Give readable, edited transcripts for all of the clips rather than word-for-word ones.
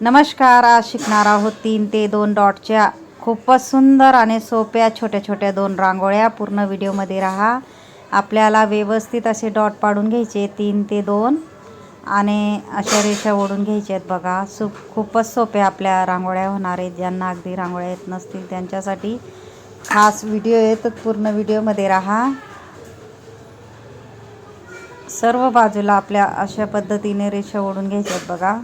नमस्कार. आज शिकणार आहोत 3 ते 2 डॉटच्या खूपच सुंदर आणि सोप्या छोट्या छोट्या 2 रांगोळ्या. पूर्ण व्हिडिओमध्ये राहा. आपल्याला व्यवस्थित असे डॉट पाडून घ्यायचे 3 ते 2 आणि अशा रेषा ओढून घ्यायच्या आहेत बघा. खूपच सोप्या आपल्या रांगोळ्या होणार आहेत. ज्यांना अगदी रांगोळ्या येत नसतील त्यांच्यासाठी खास व्हिडिओ आहे, तर पूर्ण व्हिडिओमध्ये राहा. सर्व बाजूला आपल्या अशा पद्धतीने रेषा ओढून घ्यायच्या आहेत बघा.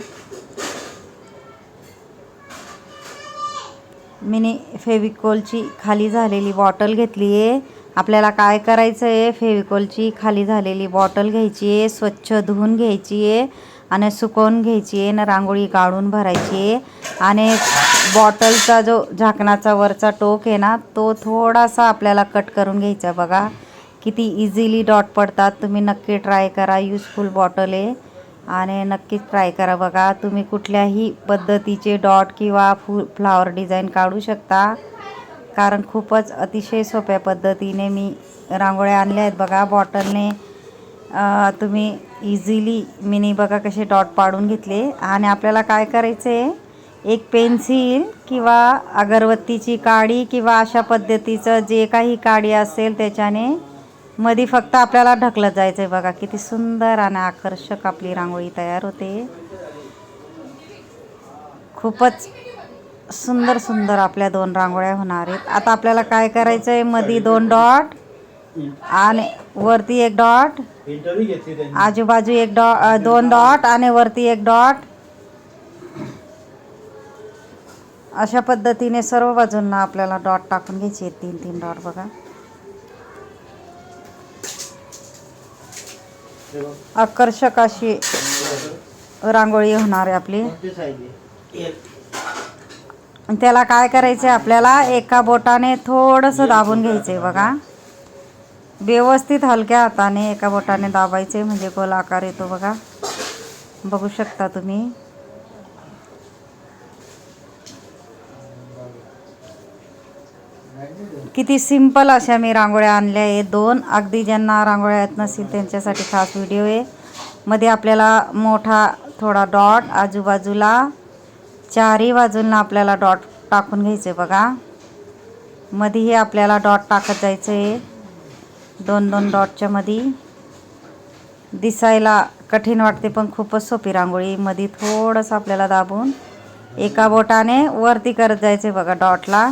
मिनी फेविकॉलची खाली झालेली बॉटल घेतली आहे. आपल्याला काय करायचं आहे, फेविकॉलची खाली झालेली बॉटल घ्यायची आहे, स्वच्छ धुवून घ्यायची आहे आणि सुकवून घ्यायची आहे आणि रांगोळी काढून भरायची आहे. आणि बॉटलचा जो झाकणाचा वरचा टोक आहे ना, तो थोडासा आपल्याला कट करून घ्यायचा. बघा किती इझिली डॉट पडतात. तुम्ही नक्की ट्राय करा. युजफुल बॉटल आहे आणि नक्कीच ट्राय करा. बघा तुम्ही कुठल्याही पद्धतीचे डॉट किंवा फ्लावर डिझाईन काढू शकता, कारण खूपच अतिशय सोप्या पद्धतीने मी रांगोळ्या आणल्या आहेत बघा. बॉटलने तुम्ही इझिली मिनी बघा कसे डॉट पाडून घेतले. आणि आपल्याला काय करायचं आहे, एक पेन्सिल किंवा अगरबत्तीची काडी किंवा अशा पद्धतीचं जे काही काडी असेल त्याच्याने मध्ये फक्त आपल्याला ढकलत जायचं आहे. बघा किती सुंदर आणि आकर्षक आपली रांगोळी तयार होते. खूपच सुंदर सुंदर आपल्या 2 रांगोळ्या होणार आहेत. आता आपल्याला काय करायचं आहे, मध्ये 2 डॉट आणि वरती 1 डॉट, आजूबाजू 2 डॉट आणि वरती 1 डॉट. अशा पद्धतीने सर्व बाजूंना आपल्याला डॉट टाकून घ्यायचे आहेत. 3-3 डॉट बघा. आकर्षक अशी रांगोळी होणार आहे आपली. त्याला काय करायचं आहे, आपल्याला एका बोटाने थोडंसं दाबून घ्यायचं आहे बघा. व्यवस्थित हलक्या हाताने एका बोटाने दाबायचे आहे, म्हणजे गोल आकार येतो बघा. बघू शकता तुम्ही. किती सिंपल अशा मी रांगोळ्या आणल्या आहेत 2. अगदी ज्यांना रांगोळ्या येत नसतील त्यांच्यासाठी खास व्हिडिओ आहे. मध्ये आपल्याला मोठा थोडा डॉट, आजूबाजूला 4ही बाजूंना आपल्याला डॉट टाकून घ्यायचे बघा. मध्येही आपल्याला डॉट टाकत जायचं आहे. 2-2 डॉटच्या मध्ये. दिसायला कठीण वाटते पण खूपच सोपी रांगोळी. मध्ये थोडंसं आपल्याला दाबून एका बोटाने वरती करत जायचे बघा डॉटला.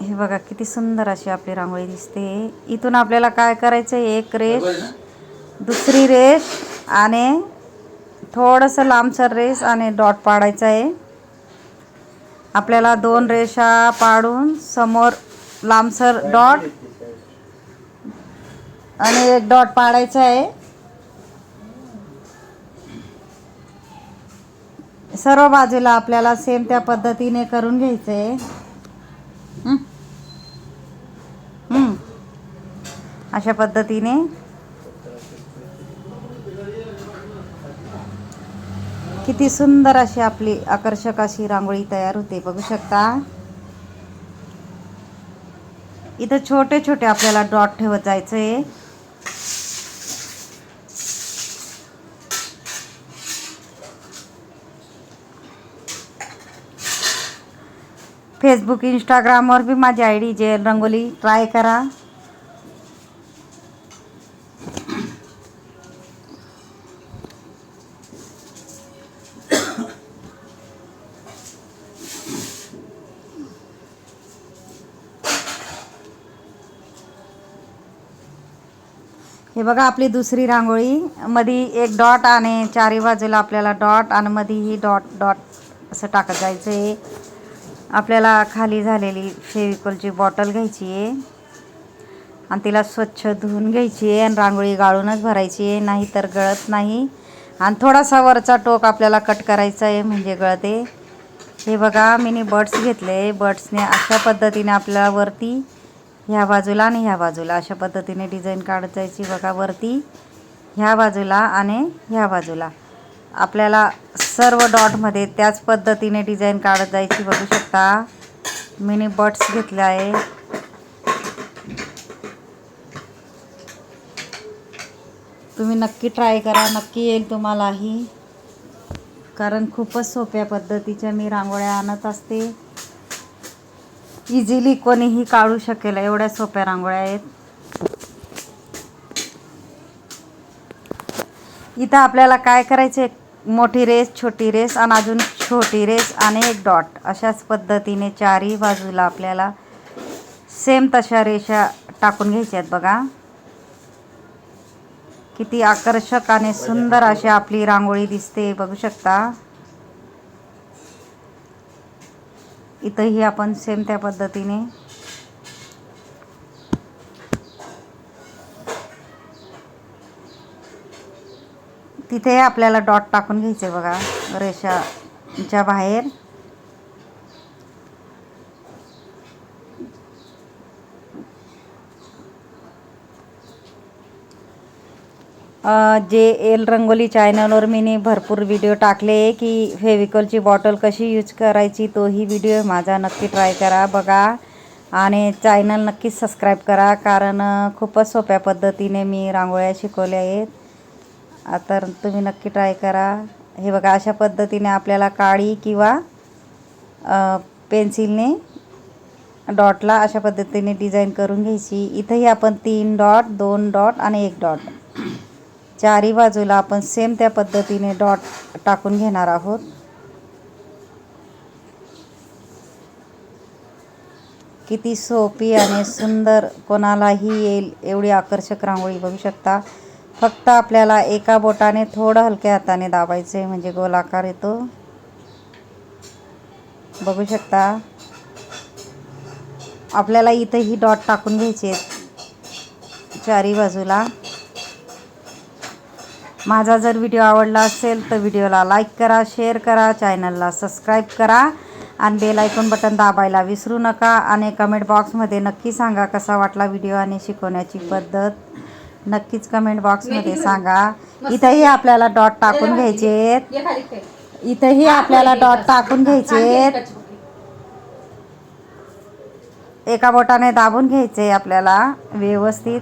हे बघा किती सुंदर अशी आपली रांगोळी दिसते. इथून आपल्याला काय करायचं आहे, एक रेष, दुसरी रेष आणि थोडंसं लांबसर रेष आणि डॉट पाडायचं आहे. आपल्याला 2 रेषा पाडून समोर लांबसर डॉट आणि 1 डॉट पाडायचा आहे. सर्व बाजूला आपल्याला सेम त्या पद्धतीने करून घ्यायचं आहे. अशा पद्धतीने किती सुंदर अशी आपली आकर्षक अशी रांगोळी तयार होते. बघू शकता. इथं छोटे छोटे आपल्याला डॉट ठेवत जायचं आहे. फेसबुक, इंस्टाग्रामवर बी माझी ID जेल रंगोली, ट्राय करा. हे बघा आपली दुसरी रांगोळी. मध्ये 1 डॉट आणि 4ही बाजूला आपल्याला डॉट आणि मध्येही डॉट डॉट असं टाकत जायचं आहे. आपल्याला खाली झालेली फेविकॉलची बॉटल घ्यायची आहे आणि तिला स्वच्छ धुवून घ्यायची आहे आणि रांगोळी गाळूनच भरायची आहे, नाहीतर गळत नाही. आणि थोडासा वरचा टोक आपल्याला कट करायचा आहे, म्हणजे गळते. हे बघा मिनी बर्ड्स घेतले. बर्ड्सने अशा पद्धतीने आपल्याला वरती ह्या बाजूला आणि ह्या बाजूला अशा पद्धतीने डिझाईन काढत जायची बघा. वरती ह्या बाजूला आणि ह्या बाजूला आपल्याला सर्व डॉटमध्ये त्याच पद्धतीने डिझाईन काढत जायची. बघू शकता मिनी बर्ड्स घेतले आहे. तुम्ही नक्की ट्राय करा, नक्की येईल तुम्हालाही. कारण खूपच सोप्या पद्धतीच्या मी रांगोळ्या आणत असते. इझिली कोणीही काढू शकेल एवढ्या सोप्या रांगोळ्या आहेत. इथं आपल्याला काय करायचं, मोठी रेस, छोटी रेस आणि अजून छोटी रेस आणि एक डॉट, अशाच पद्धतीने चारही बाजूला आपल्याला सेम तशा रेषा टाकून घ्यायच्या आहेत. बघा किती आकर्षक आणि सुंदर अशी आपली रांगोळी दिसते, बघू शकता. इथंही आपण सेम त्या पद्धतीने तिथे आपल्याला डॉट टाकून घ्यायचे. बघा रेषाच्या बाहेर. जे एल रंगोली चॅनलवर मी भरपूर व्हिडिओ टाकले की फेविकॉलची बॉटल कशी यूज करायची, तोही व्हिडिओ माझा नक्की ट्राय करा, बघा. आणि चॅनल नक्की सबस्क्राईब करा, कारण खूपच सोप्या पद्धतीने मी रांगोळ्या शिकवल्या आहेत. तर तुम्ही नक्की ट्राय करा. हे बघा अशा पद्धतीने आपल्याला काळी किंवा पेन्सिलने डॉटला अशा पद्धतीने डिझाईन करून घ्यायची. इथंही आपण 3 डॉट, 2 डॉट आणि 1 डॉट, चारही बाजूला आपण सेम त्या पद्धतीने डॉट टाकून घेणार आहोत. किती सोपी आणि सुंदर, कोणालाही येईल एवढी आकर्षक रांगोळी, बघू शकता. फक्त आपल्याला एका बोटाने थोडं हलक्या हाताने दाबायचे म्हणजे गोलाकार येतो, बघू शकता. आपल्याला इथंही डॉट टाकून घ्यायचे चारही बाजूला. माझा जर व्हिडिओ आवडला असेल तर व्हिडिओला लाईक करा, शेअर करा, चॅनलला सबस्क्राईब करा आणि बेल आयकॉन बटन दाबायला विसरू नका. आणि कमेंट बॉक्समध्ये नक्की सांगा कसा वाटला व्हिडिओ आणि शिकवण्याची पद्धत, नक्कीच कमेंट बॉक्समध्ये सांगा. इथंही आपल्याला डॉट टाकून घ्यायचे, इथंही आपल्याला डॉट टाकून घ्यायचे. एका बोटाने दाबून घ्यायचे आपल्याला व्यवस्थित.